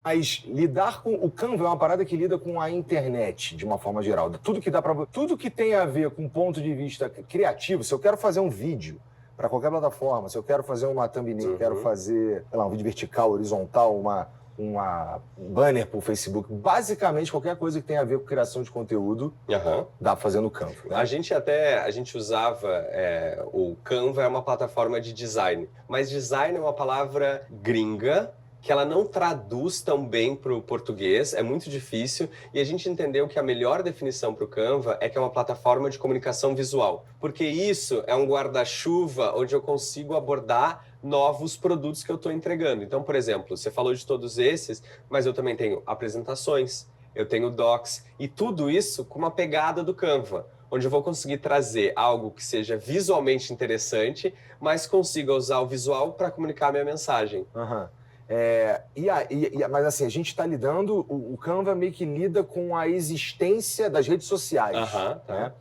Mas lidar com o Canva é uma parada que lida com a internet, de uma forma geral. Tudo que tem a ver com ponto de vista criativo, se eu quero fazer um vídeo para qualquer plataforma, se eu quero fazer uma thumbnail, quero fazer, sei lá, um vídeo vertical, horizontal, um banner pro Facebook, basicamente qualquer coisa que tenha a ver com criação de conteúdo, dá pra fazer no Canva. Né? A gente usava, o Canva é uma plataforma de design, mas design é uma palavra gringa, que ela não traduz tão bem para o português, é muito difícil, e a gente entendeu que a melhor definição para o Canva é que é uma plataforma de comunicação visual, porque isso é um guarda-chuva onde eu consigo abordar novos produtos que eu estou entregando. Então, por exemplo, você falou de todos esses, mas eu também tenho apresentações, eu tenho docs, e tudo isso com uma pegada do Canva, onde eu vou conseguir trazer algo que seja visualmente interessante, mas consiga usar o visual para comunicar a minha mensagem. Mas assim, a gente está lidando, o Canva meio que lida com a existência das redes sociais, né?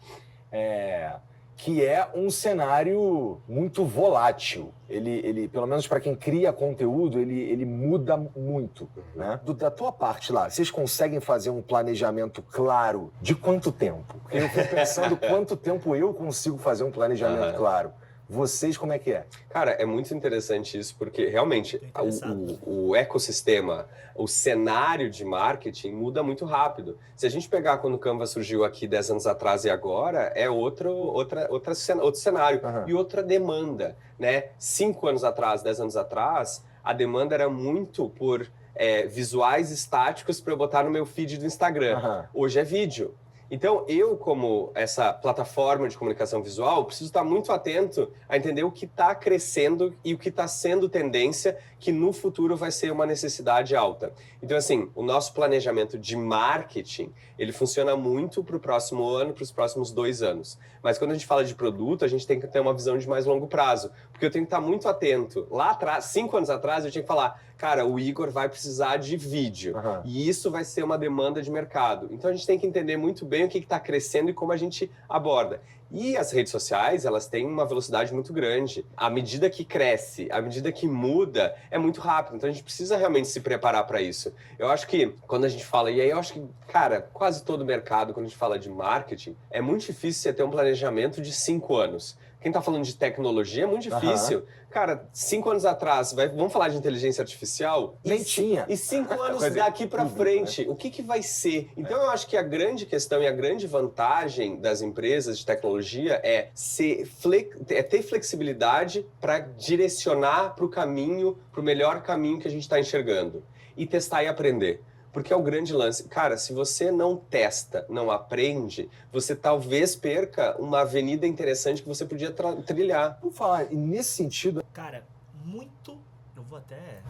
Que é um cenário muito volátil. Ele pelo menos para quem cria conteúdo, ele muda muito. Né? Da tua parte lá, vocês conseguem fazer um planejamento claro de quanto tempo? Porque eu fico pensando quanto tempo eu consigo fazer um planejamento claro. Vocês, como é que é? Cara, é muito interessante isso, porque realmente o ecossistema, o cenário de marketing muda muito rápido. Se a gente pegar quando o Canva surgiu aqui 10 anos atrás e agora, é outro cenário e outra demanda, né? 5 anos atrás, 10 anos atrás, a demanda era muito por visuais estáticos para eu botar no meu feed do Instagram. Hoje é vídeo. Então, eu, como essa plataforma de comunicação visual, preciso estar muito atento a entender o que está crescendo e o que está sendo tendência, que no futuro vai ser uma necessidade alta. Então, assim, o nosso planejamento de marketing, ele funciona muito para o próximo ano, para os próximos 2 anos. Mas quando a gente fala de produto, a gente tem que ter uma visão de mais longo prazo, porque eu tenho que estar muito atento. Lá atrás, 5 anos atrás, eu tinha que falar, cara, o Igor vai precisar de vídeo, e isso vai ser uma demanda de mercado. Então, a gente tem que entender muito bem o que está crescendo e como a gente aborda. E as redes sociais, elas têm uma velocidade muito grande. À medida que cresce, à medida que muda, é muito rápido. Então, a gente precisa realmente se preparar para isso. Eu acho que, quando a gente fala... E aí, eu acho que, cara, quase todo mercado, quando a gente fala de marketing, é muito difícil você ter um planejamento de 5 anos. Quem está falando de tecnologia é muito difícil. Cara, 5 anos atrás, vamos falar de inteligência artificial? Nem tinha. E 5 anos daqui para frente, o que vai ser? Então, eu acho que a grande questão e a grande vantagem das empresas de tecnologia é ter flexibilidade para direcionar para o caminho, para o melhor caminho que a gente está enxergando. E testar e aprender. Porque é o grande lance. Cara, se você não testa, não aprende, você talvez perca uma avenida interessante que você podia trilhar. Vou falar, e nesse sentido... Cara,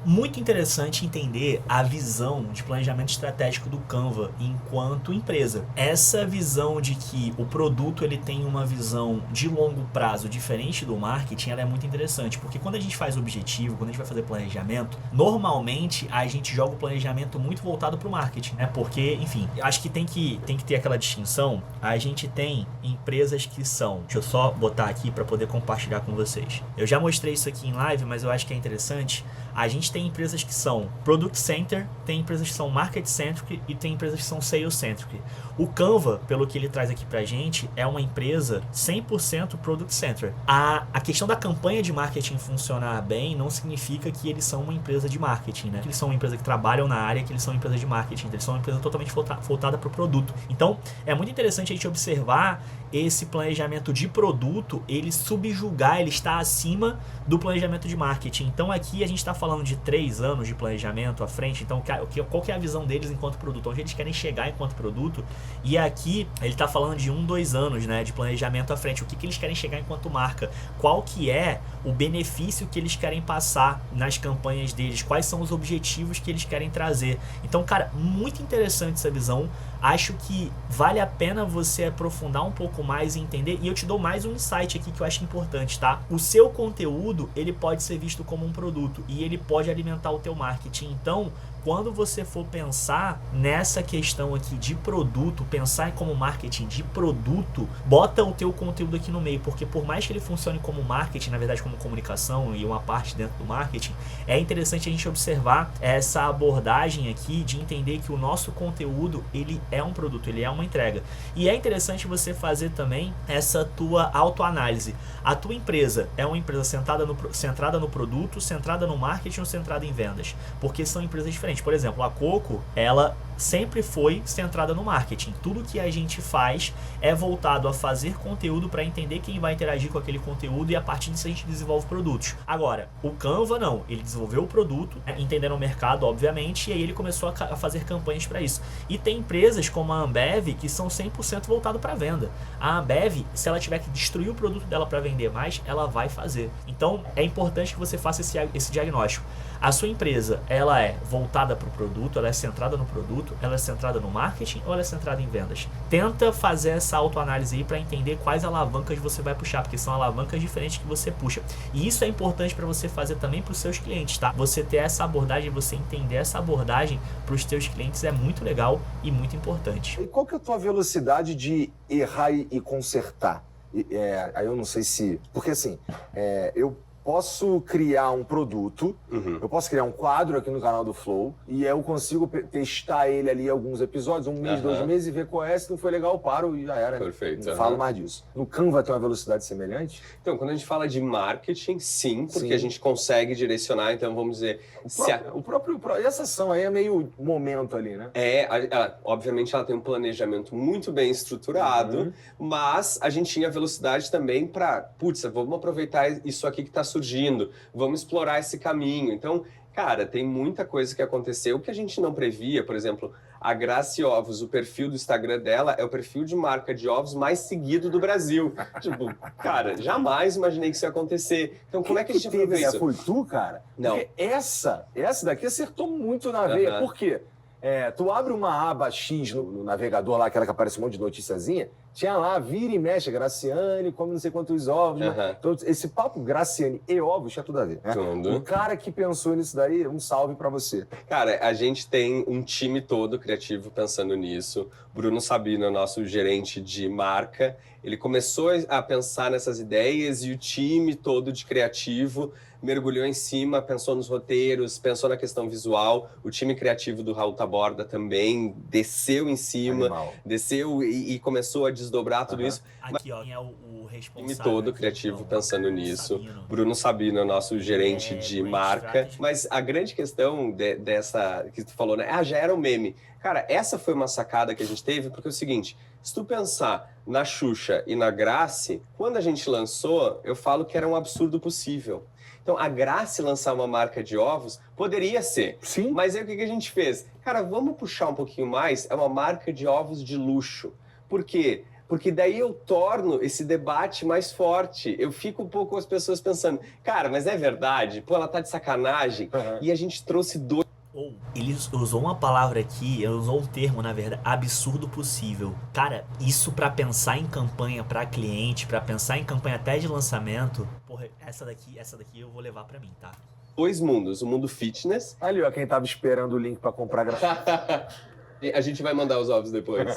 muito interessante entender a visão de planejamento estratégico do Canva enquanto empresa. Essa visão de que o produto ele tem uma visão de longo prazo diferente do marketing, ela é muito interessante, porque quando a gente faz objetivo, quando a gente vai fazer planejamento, normalmente a gente joga o planejamento muito voltado para o marketing, né? Porque, enfim, acho que tem que ter aquela distinção. A gente tem empresas que são... Deixa eu só botar aqui para poder compartilhar com vocês. Eu já mostrei isso aqui em live, mas eu acho que é interessante. A gente tem empresas que são Product Center, tem empresas que são Market Centric e tem empresas que são Sales Centric. O Canva, pelo que ele traz aqui pra gente, é uma empresa 100% Product Center. A questão da campanha de marketing funcionar bem não significa que eles são uma empresa de marketing, né? Que eles são uma empresa que trabalham na área, que eles são uma empresa de marketing, eles são uma empresa totalmente voltada para o produto. Então, é muito interessante a gente observar esse planejamento de produto, ele subjugar, ele está acima do planejamento de marketing. Então aqui a gente está falando de 3 anos de planejamento à frente, então qual que é a visão deles enquanto produto, onde eles querem chegar enquanto produto, e aqui ele está falando de 1-2 anos, né, de planejamento à frente, o que eles querem chegar enquanto marca, qual que é o benefício que eles querem passar nas campanhas deles, quais são os objetivos que eles querem trazer. Então, cara, muito interessante essa visão. Acho que vale a pena você aprofundar um pouco mais e entender, e eu te dou mais um insight aqui que eu acho importante, tá? O seu conteúdo, ele pode ser visto como um produto e ele pode alimentar o teu marketing. Então, quando você for pensar nessa questão aqui de produto, pensar como marketing de produto, bota o teu conteúdo aqui no meio, porque por mais que ele funcione como marketing, na verdade como comunicação e uma parte dentro do marketing, é interessante a gente observar essa abordagem aqui de entender que o nosso conteúdo, ele é um produto, ele é uma entrega. E é interessante você fazer também essa tua autoanálise. A tua empresa é uma empresa centrada no produto, centrada no marketing ou centrada em vendas? Porque são empresas diferentes. Por exemplo, a Coco, ela sempre foi centrada no marketing. Tudo que a gente faz é voltado a fazer conteúdo para entender quem vai interagir com aquele conteúdo e a partir disso a gente desenvolve produtos. Agora, o Canva não. Ele desenvolveu o produto, entendendo o mercado, obviamente, e aí ele começou a fazer campanhas para isso. E tem empresas como a Ambev que são 100% voltado para venda. A Ambev, se ela tiver que destruir o produto dela para vender mais, ela vai fazer. Então, é importante que você faça esse diagnóstico. A sua empresa, ela é voltada para o produto, ela é centrada no produto, ela é centrada no marketing ou ela é centrada em vendas? Tenta fazer essa autoanálise aí para entender quais alavancas você vai puxar, porque são alavancas diferentes que você puxa. E isso é importante para você fazer também para os seus clientes, tá? Você ter essa abordagem, você entender essa abordagem para os teus clientes é muito legal e muito importante. E qual que é a tua velocidade de errar e consertar? Aí eu não sei se... Porque assim, eu posso criar um produto, eu posso criar um quadro aqui no canal do Flow e eu consigo testar ele ali alguns episódios, um mês, 2 meses e ver qual é, se não foi legal, eu paro e já era. Perfeito. Não falo mais disso. No Canva tem uma velocidade semelhante? Então, quando a gente fala de marketing, sim, porque a gente consegue direcionar, então vamos dizer... Essa ação aí é meio momento ali, né? Obviamente ela tem um planejamento muito bem estruturado, mas a gente tinha velocidade também para, vamos aproveitar isso aqui que está surgindo, vamos explorar esse caminho. Então, cara, tem muita coisa que aconteceu que a gente não previa. Por exemplo, a Graci Ovos, o perfil do Instagram dela é o perfil de marca de ovos mais seguido do Brasil. Tipo, cara, jamais imaginei que isso ia acontecer. Então, como é que a gente aproveitou isso? Foi tu, cara? Não. Porque essa daqui acertou muito na veia. Por quê? Tu abre uma aba X no navegador lá, aquela que aparece um monte de noticiazinha, tinha lá, vira e mexe, Graciane, come não sei quantos ovos. Então, esse papo Graciane e ovos tinha tudo a ver, né? Tudo. O cara que pensou nisso daí, um salve pra você. Cara, a gente tem um time todo criativo pensando nisso. Bruno Sabino, nosso gerente de marca, ele começou a pensar nessas ideias e o time todo de criativo mergulhou em cima, pensou nos roteiros, pensou na questão visual. O time criativo do Raul Taborda também desceu em cima, desceu e começou a desdobrar tudo isso. Aqui, ó, quem é o responsável? O time todo criativo pensando nisso. Bruno Sabino, nosso gerente de marca. Mas a grande questão dessa que tu falou, né? Já era um meme. Cara, essa foi uma sacada que a gente teve, porque é o seguinte, se tu pensar na Xuxa e na Graci, quando a gente lançou, eu falo que era um absurdo possível. Então, a Graci lançar uma marca de ovos poderia ser. Sim. Mas aí o que a gente fez? Cara, vamos puxar um pouquinho mais, é uma marca de ovos de luxo. Por quê? Porque daí eu torno esse debate mais forte. Eu fico um pouco com as pessoas pensando, cara, mas é verdade? Pô, ela tá de sacanagem. E a gente trouxe dois. Ele usou uma palavra aqui, ele usou um termo, na verdade, absurdo possível. Cara, isso pra pensar em campanha pra cliente, pra pensar em campanha até de lançamento, porra, essa daqui eu vou levar pra mim, tá? 2 mundos, o mundo fitness. Ali, ó, quem tava esperando o link pra comprar A gente vai mandar os ovos depois.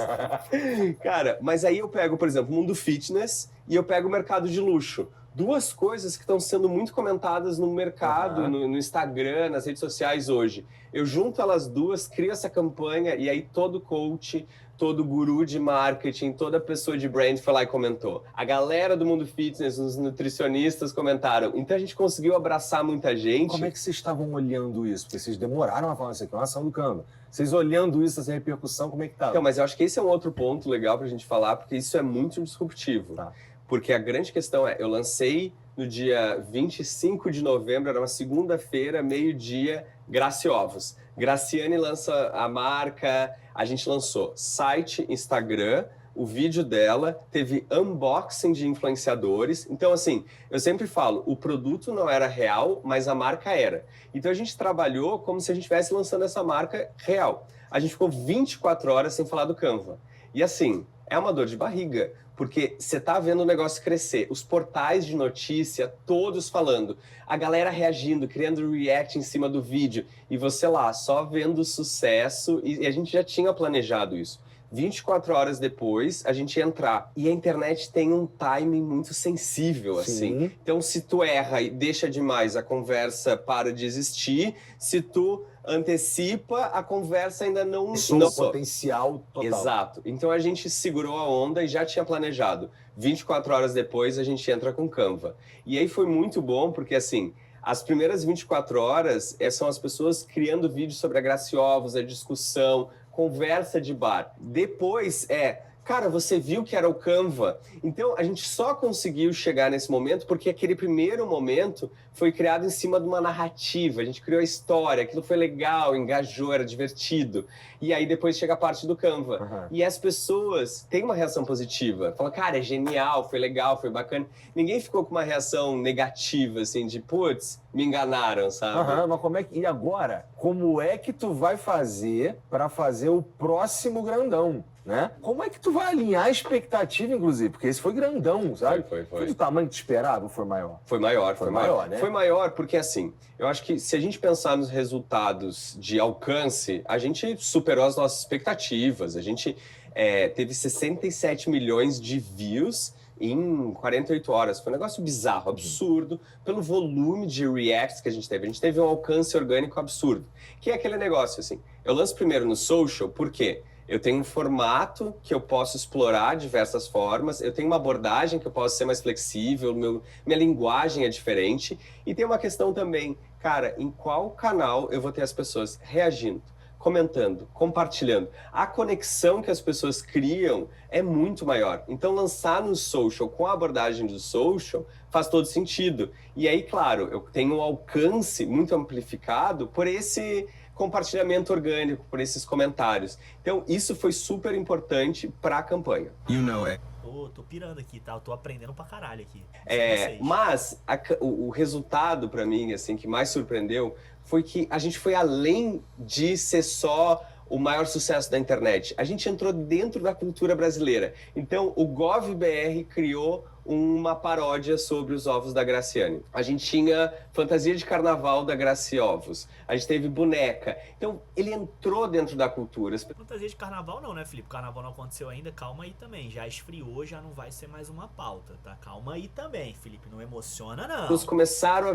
Cara, mas aí eu pego, por exemplo, o mundo fitness e eu pego o mercado de luxo. 2 coisas que estão sendo muito comentadas no mercado, no Instagram, nas redes sociais hoje. Eu junto elas duas, crio essa campanha e aí todo coach, todo guru de marketing, toda pessoa de brand foi lá e comentou. A galera do mundo fitness, os nutricionistas comentaram. Então a gente conseguiu abraçar muita gente. Como é que vocês estavam olhando isso? Porque vocês demoraram a falar isso aqui, é uma ação do Canva. Vocês olhando isso, essa repercussão, como é que tá? Então, mas eu acho que esse é um outro ponto legal pra gente falar, porque isso é muito disruptivo. Tá. Porque a grande questão é, eu lancei no dia 25 de novembro, era uma segunda-feira, meio-dia, Graci Ovos. Graciane lança a marca, a gente lançou site, Instagram, o vídeo dela, teve unboxing de influenciadores. Então, assim, eu sempre falo, o produto não era real, mas a marca era. Então, a gente trabalhou como se a gente estivesse lançando essa marca real. A gente ficou 24 horas sem falar do Canva. E assim, é uma dor de barriga, porque você tá vendo o negócio crescer, os portais de notícia, todos falando, a galera reagindo, criando react em cima do vídeo, e você lá, só vendo o sucesso, e a gente já tinha planejado isso. 24 horas depois, a gente ia entrar. E a internet tem um timing muito sensível, assim. Então, se tu erra e deixa demais, a conversa para de existir. Se tu antecipa, a conversa ainda não... potencial total. Exato. Então, a gente segurou a onda e já tinha planejado. 24 horas depois, a gente entra com Canva. E aí foi muito bom, porque, assim... As primeiras 24 horas são as pessoas criando vídeos sobre a Graciovos, a discussão, conversa de bar. Depois cara, você viu que era o Canva. Então, a gente só conseguiu chegar nesse momento porque aquele primeiro momento foi criado em cima de uma narrativa. A gente criou a história, aquilo foi legal, engajou, era divertido. E aí depois chega a parte do Canva. E as pessoas têm uma reação positiva. Falam, cara, é genial, foi legal, foi bacana. Ninguém ficou com uma reação negativa, assim, de, putz, me enganaram, sabe? Mas como é que... E agora, como é que tu vai fazer para fazer o próximo grandão? Né? Como é que tu vai alinhar a expectativa, inclusive? Porque esse foi grandão, sabe? Foi do tamanho que tu esperava ou foi maior? Foi maior, né? Foi maior porque, assim, eu acho que se a gente pensar nos resultados de alcance, a gente superou as nossas expectativas. A gente teve 67 milhões de views em 48 horas. Foi um negócio bizarro, absurdo, pelo volume de reacts que a gente teve. A gente teve um alcance orgânico absurdo. Que é aquele negócio, assim, eu lanço primeiro no social, por quê? Eu tenho um formato que eu posso explorar de diversas formas, eu tenho uma abordagem que eu posso ser mais flexível, minha linguagem é diferente, e tem uma questão também, cara, em qual canal eu vou ter as pessoas reagindo, comentando, compartilhando. A conexão que as pessoas criam é muito maior. Então, lançar no social, com a abordagem do social, faz todo sentido. E aí, claro, eu tenho um alcance muito amplificado por esse... compartilhamento orgânico, por esses comentários. Então, isso foi super importante para a campanha. Tô pirando aqui, tá? Eu tô aprendendo pra caralho aqui. Mas o resultado para mim, assim, que mais surpreendeu foi que a gente foi além de ser só o maior sucesso da internet. A gente entrou dentro da cultura brasileira. Então, o GovBR criou uma paródia sobre os ovos da Graciane. A gente tinha fantasia de carnaval da Graciovos. A gente teve boneca. Então, ele entrou dentro da cultura. Fantasia de carnaval não, né, Felipe? Carnaval não aconteceu ainda, calma aí também. Já esfriou, já não vai ser mais uma pauta, tá? Calma aí também, Felipe, não emociona não. Eles começaram a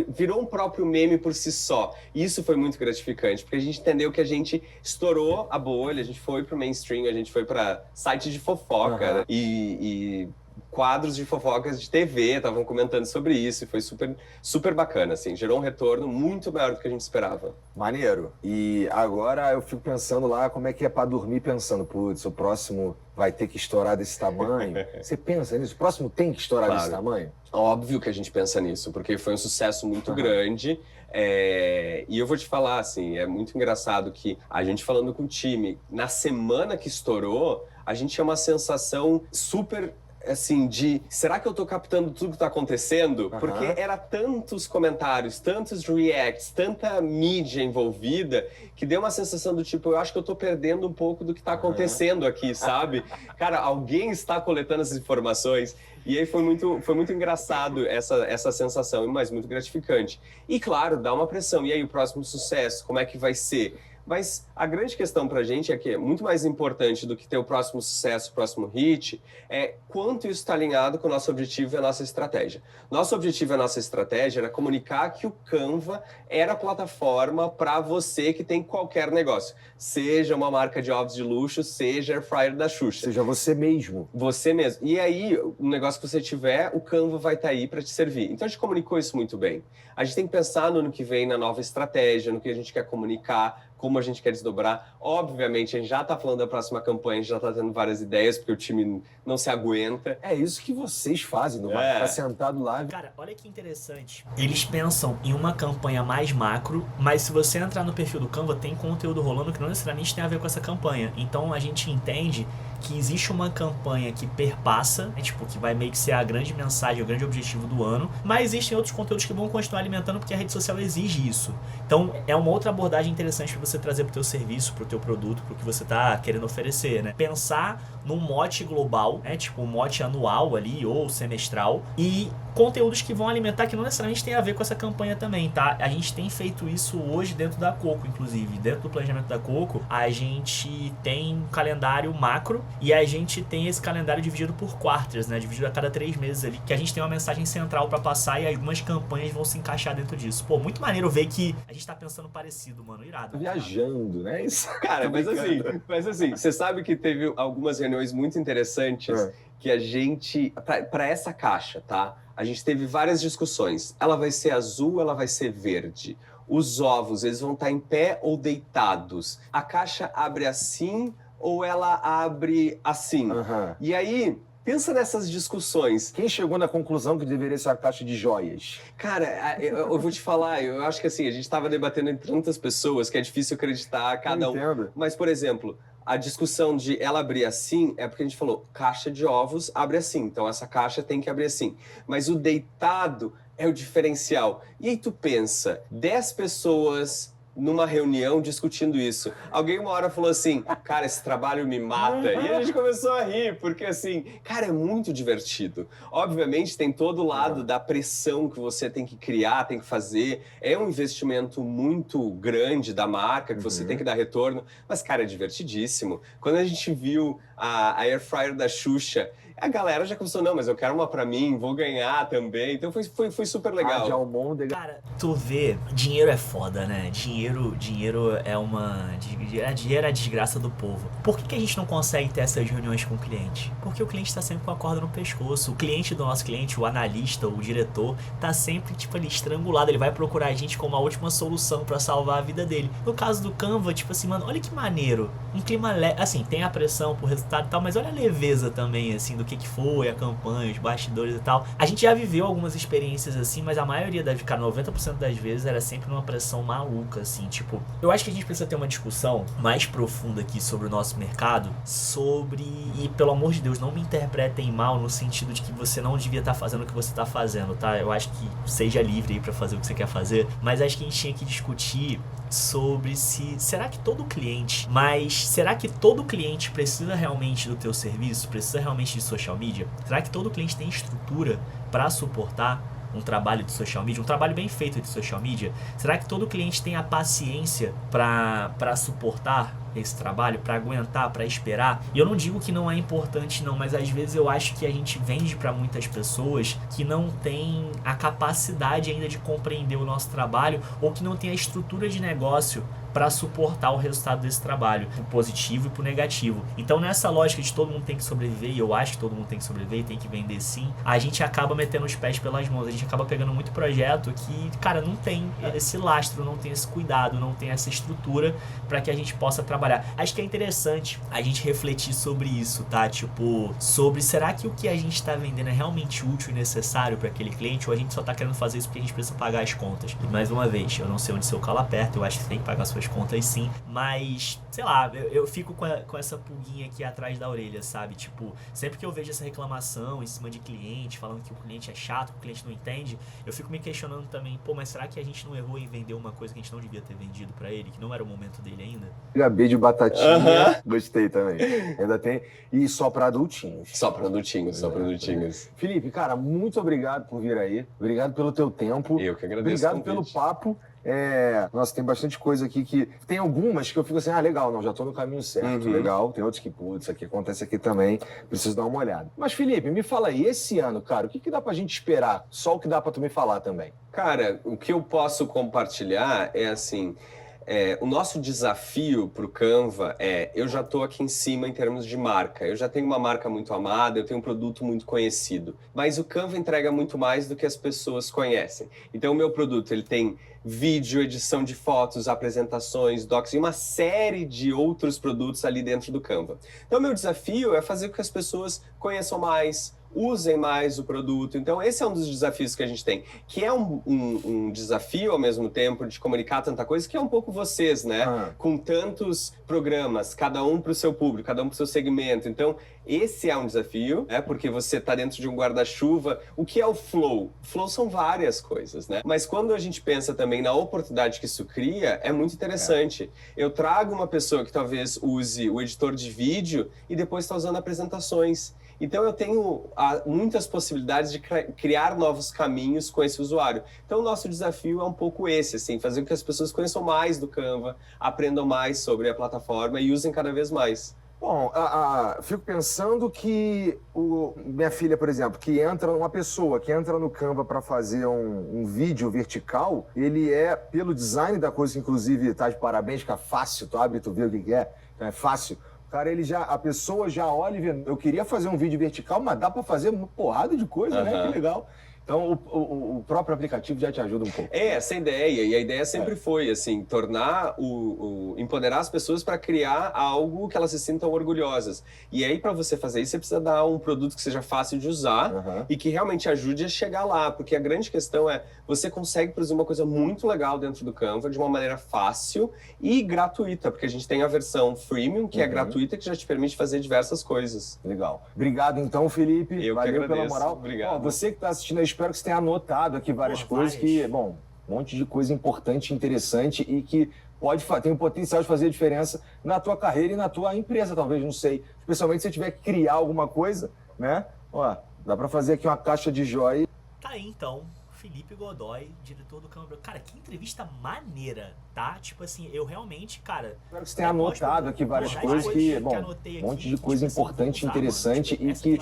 virou um próprio meme por si só. Isso foi muito gratificante, porque a gente entendeu que a gente estourou a bolha, a gente foi pro mainstream, a gente foi pra site de fofoca, né? E quadros de fofocas de TV, estavam comentando sobre isso, e foi super, super bacana, assim, gerou um retorno muito maior do que a gente esperava. Maneiro. E agora eu fico pensando lá, como é que é pra dormir pensando, putz, o próximo vai ter que estourar desse tamanho? Você pensa nisso? O próximo tem que estourar desse tamanho? Óbvio que a gente pensa nisso, porque foi um sucesso muito grande, e eu vou te falar, assim, é muito engraçado que a gente falando com o time, na semana que estourou, a gente tinha uma sensação super... assim, de será que eu tô captando tudo que tá acontecendo? Porque era tantos comentários, tantos reacts, tanta mídia envolvida, que deu uma sensação do tipo, eu acho que eu tô perdendo um pouco do que tá acontecendo aqui, sabe? Cara, alguém está coletando essas informações. E aí foi muito engraçado essa sensação, mas muito gratificante. E claro, dá uma pressão. E aí, o próximo sucesso, como é que vai ser? Mas a grande questão pra gente é que é muito mais importante do que ter o próximo sucesso, o próximo hit, é quanto isso está alinhado com o nosso objetivo e a nossa estratégia. Nosso objetivo e a nossa estratégia era comunicar que o Canva era a plataforma para você que tem qualquer negócio. Seja uma marca de ovos de luxo, seja air fryer da Xuxa. Seja você mesmo. Você mesmo. E aí, o negócio que você tiver, o Canva vai estar aí para te servir. Então a gente comunicou isso muito bem. A gente tem que pensar no ano que vem, na nova estratégia, no que a gente quer comunicar, como a gente quer desdobrar. Obviamente, a gente já está falando da próxima campanha, a gente já está tendo várias ideias, porque o time não se aguenta. É isso que vocês fazem, não vai ficar sentado lá. Cara, olha que interessante. Eles pensam em uma campanha mais macro, mas se você entrar no perfil do Canva, tem conteúdo rolando que não necessariamente tem a ver com essa campanha. Então, a gente entende que existe uma campanha que perpassa, né, tipo, que vai meio que ser a grande mensagem, o grande objetivo do ano, mas existem outros conteúdos que vão continuar alimentando porque a rede social exige isso. Então, é uma outra abordagem interessante para você trazer para o teu serviço, para o teu produto, para o que você está querendo oferecer, né? Pensar num mote global, né? Tipo um mote anual ali ou semestral, e conteúdos que vão alimentar, que não necessariamente tem a ver com essa campanha também, tá? A gente tem feito isso hoje dentro da Coco, inclusive. Dentro do planejamento da Coco, a gente tem um calendário macro e a gente tem esse calendário dividido por quarters, né? Dividido a cada 3 meses ali, que a gente tem uma mensagem central para passar e algumas campanhas vão se encaixar dentro disso. Pô, muito maneiro ver que a gente tá pensando parecido, mano. Irado. Viajando, né? Isso. Cara, mas assim, você sabe que teve algumas reuniões muito interessantes que a gente, para essa caixa, tá? A gente teve várias discussões. Ela vai ser azul, ela vai ser verde. Os ovos, eles vão estar em pé ou deitados? A caixa abre assim ou ela abre assim? E aí, pensa nessas discussões. Quem chegou na conclusão que deveria ser uma caixa de joias? Cara, eu vou te falar, eu acho que assim, a gente estava debatendo entre tantas pessoas que é difícil acreditar cada um. Entendo. Mas, por exemplo, a discussão de ela abrir assim é porque a gente falou, caixa de ovos abre assim, então essa caixa tem que abrir assim. Mas o deitado é o diferencial. E aí tu pensa, 10 pessoas numa reunião discutindo isso. Alguém uma hora falou assim, cara, esse trabalho me mata. E a gente começou a rir, porque assim, cara, é muito divertido. Obviamente tem todo o lado da pressão que você tem que criar, tem que fazer. É um investimento muito grande da marca, que você tem que dar retorno. Mas, cara, é divertidíssimo. Quando a gente viu a Air Fryer da Xuxa, a galera já começou, não, mas eu quero uma pra mim, vou ganhar também. Então foi super legal. De almôndega. Cara, tu vê, dinheiro é foda, né? Dinheiro é uma... Dinheiro é a desgraça do povo. Por que a gente não consegue ter essas reuniões com o cliente? Porque o cliente tá sempre com a corda no pescoço. O cliente do nosso cliente, o analista, o diretor, tá sempre, tipo, ali, estrangulado. Ele vai procurar a gente como a última solução pra salvar a vida dele. No caso do Canva, tipo assim, mano, olha que maneiro. Um clima leve, assim, tem a pressão por resultado e tal, mas olha a leveza também, assim, do que foi a campanha, os bastidores e tal. A gente já viveu algumas experiências assim, mas a maioria das, cara, 90% das vezes era sempre numa pressão maluca, assim, tipo, eu acho que a gente precisa ter uma discussão mais profunda aqui sobre o nosso mercado, e pelo amor de Deus, não me interpretem mal no sentido de que você não devia estar fazendo o que você está fazendo, tá? Eu acho que seja livre aí pra fazer o que você quer fazer, mas acho que a gente tinha que discutir sobre será que todo cliente precisa realmente do teu serviço, precisa realmente de social media? Será que todo cliente tem estrutura para suportar um trabalho de social media, um trabalho bem feito de social media? Será que todo cliente tem a paciência para suportar esse trabalho, para aguentar, para esperar? E eu não digo que não é importante não, mas às vezes eu acho que a gente vende para muitas pessoas que não tem a capacidade ainda de compreender o nosso trabalho ou que não tem a estrutura de negócio para suportar o resultado desse trabalho, pro positivo e pro negativo. Então nessa lógica de todo mundo tem que sobreviver, e eu acho que todo mundo tem que sobreviver e tem que vender sim, a gente acaba metendo os pés pelas mãos, a gente acaba pegando muito projeto que, cara, não tem esse lastro, não tem esse cuidado, não tem essa estrutura para que a gente possa trabalhar. Acho que é interessante a gente refletir sobre isso, tá? Tipo, sobre será que o que a gente tá vendendo é realmente útil e necessário para aquele cliente, ou a gente só tá querendo fazer isso porque a gente precisa pagar as contas. E mais uma vez, eu não sei onde seu calo aperta, eu acho que você tem que pagar suas contas sim, mas, sei lá, eu fico com essa pulguinha aqui atrás da orelha, sabe? Tipo, sempre que eu vejo essa reclamação em cima de cliente, falando que o cliente é chato, que o cliente não entende, eu fico me questionando também, pô, mas será que a gente não errou em vender uma coisa que a gente não devia ter vendido pra ele, que não era o momento dele ainda? HB de batatinha, gostei também. Ainda tem, e só pra adultinhos. Só pra adultinhos. Felipe, cara, muito obrigado por vir aí, obrigado pelo teu tempo. Eu que agradeço. Obrigado pelo papo. Nossa, tem bastante coisa aqui que... Tem algumas que eu fico assim, legal, não, já tô no caminho certo, legal. Tem outros que, putz, isso aqui acontece aqui também, preciso dar uma olhada. Mas, Felipe, me fala aí, esse ano, cara, o que dá pra gente esperar? Só o que dá pra tu me falar também. Cara, o que eu posso compartilhar é assim... o nosso desafio para o Canva eu já estou aqui em cima em termos de marca. Eu já tenho uma marca muito amada, eu tenho um produto muito conhecido. Mas o Canva entrega muito mais do que as pessoas conhecem. Então o meu produto ele tem vídeo, edição de fotos, apresentações, docs e uma série de outros produtos ali dentro do Canva. Então o meu desafio é fazer com que as pessoas conheçam mais, usem mais o produto. Então, esse é um dos desafios que a gente tem, que é um desafio, ao mesmo tempo, de comunicar tanta coisa, que é um pouco vocês, né? Com tantos programas, cada um para o seu público, cada um para o seu segmento. Então, esse é um desafio, né? Porque você está dentro de um guarda-chuva. O que é o flow? Flow são várias coisas, né? Mas quando a gente pensa também na oportunidade que isso cria, é muito interessante. Eu trago uma pessoa que talvez use o editor de vídeo e depois está usando apresentações. Então eu tenho muitas possibilidades de criar novos caminhos com esse usuário. Então o nosso desafio é um pouco esse, assim, fazer com que as pessoas conheçam mais do Canva, aprendam mais sobre a plataforma e usem cada vez mais. Bom, fico pensando que minha filha, por exemplo, uma pessoa que entra no Canva para fazer um vídeo vertical, ele pelo design da coisa, que inclusive tá de parabéns, fica fácil, tu abre e tu vê o que é, então é fácil. Cara, a pessoa já olha e vê, eu queria fazer um vídeo vertical, mas dá para fazer uma porrada de coisa, né? Que legal. Então, o próprio aplicativo já te ajuda um pouco. Essa é a ideia. E a ideia sempre foi, assim, empoderar as pessoas para criar algo que elas se sintam orgulhosas. E aí, para você fazer isso, você precisa dar um produto que seja fácil de usar e que realmente ajude a chegar lá. Porque a grande questão é, você consegue produzir uma coisa muito legal dentro do Canva de uma maneira fácil e gratuita. Porque a gente tem a versão freemium, que é gratuita, que já te permite fazer diversas coisas. Legal. Obrigado, então, Felipe. Eu Valeu que agradeço. Pela moral. Obrigado. Você que está assistindo, eu espero que você tenha anotado aqui várias coisas que, bom, um monte de coisa importante, interessante e que tem o potencial de fazer a diferença na tua carreira e na tua empresa, talvez, não sei. Especialmente se você tiver que criar alguma coisa, né? Ó, dá para fazer aqui uma caixa de joia. Tá aí, então. Felipe Godoy, diretor do Canva. Cara, que entrevista maneira, tá? Tipo assim, eu realmente, cara... Espero que você tenha anotado aqui várias coisas que, bom, um monte de coisa importante, interessante e que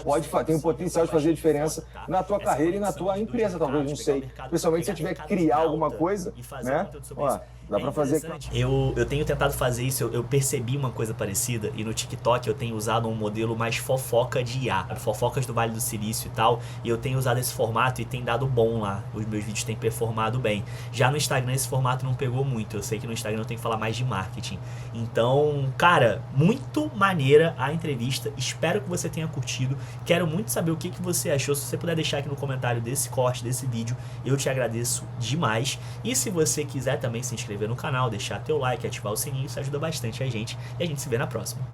tem o potencial de fazer a diferença na tua carreira e na tua empresa, talvez, não sei. Especialmente se você tiver que criar alguma coisa, né? Ó, dá pra fazer aqui. Eu tenho tentado fazer isso, eu percebi uma coisa parecida e no TikTok eu tenho usado um modelo mais fofoca de IA, fofocas do Vale do Silício e tal, e eu tenho usado esse formato e tem dado bom lá. Os meus vídeos têm performado bem. Já no Instagram esse formato não pegou muito. Eu sei que no Instagram eu tenho que falar mais de marketing. Então, cara, muito maneira a entrevista. Espero que você tenha curtido. Quero muito saber o que você achou. Se você puder deixar aqui no comentário desse corte, desse vídeo, eu te agradeço demais. E se você quiser também se inscrever no canal, deixar teu like, ativar o sininho, isso ajuda bastante a gente. E a gente se vê na próxima.